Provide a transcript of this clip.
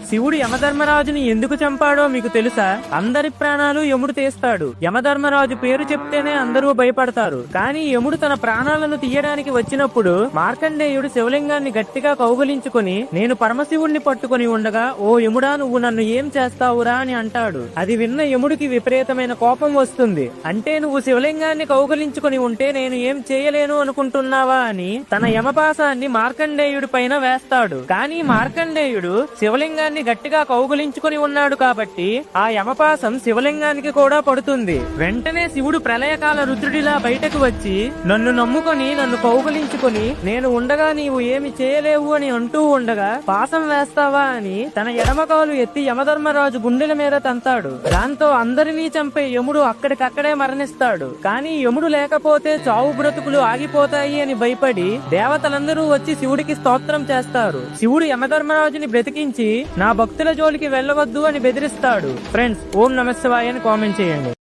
శివుడు యమధర్మరాజుని ఎందుకు చంపాడో మీకు తెలుసా? అందరి ప్రాణాలు యముడు తీస్తాడు. యమధర్మరాజు పేరు చెప్తేనే అందరూ భయపడతారు. కానీ యముడు తన ప్రాణాలను తీయడానికి వచ్చినప్పుడు మార్కండేయుడు శివలింగాన్ని గట్టిగా కౌగిలించుకుని, నేను పరమశివుణ్ణి పట్టుకుని ఉండగా, ఓ యముడా, నువ్వు నన్ను ఏం చేస్తావురా అని అంటాడు. అది విన్న యముడికి విపరీతమైన కోపం వస్తుంది. అంటే నువ్వు శివలింగాన్ని కౌగిలించుకుని ఉంటే నేను ఏం చేయలేను అనుకుంటున్నావా అని తన యమపాసాన్ని మార్కండేయుడి పైన వేస్తాడు. కానీ మార్కండేయుడు శివలింగాన్ని గట్టిగా కౌగులించుకుని ఉన్నాడు కాబట్టి ఆ యమపాసం శివలింగానికి కూడా పడుతుంది. వెంటనే శివుడు ప్రళయకాల రుద్రుడిలా బయటకు వచ్చి, నన్ను నమ్ముకొని నన్ను కౌగులించుకుని నేను ఉండగా నీవు ఏమి చేయలేవు అని అంటూ ఉండగా, పాసం వేస్తావా అని తన ఎడమకాలు ఎత్తి యమధర్మరాజు గుండెల మీద తంతాడు. దాంతో అందరినీ చంపే యముడు అక్కడికక్కడే మరణిస్తాడు. కానీ యముడు లేకపోతే చావు బ్రతుకులు ఆగిపోతాయి అని భయపడి దేవతలందరూ వచ్చి శివుడికి స్తోత్రం చేస్తారు. శివుడు యమధర్మరాజుని బ్రతికించి, నా భక్తుల జోలికి వెళ్ళవద్దు అని బెదిరిస్తాడు. ఫ్రెండ్స్, ఓం నమః శివాయ అని కామెంట్ చేయండి.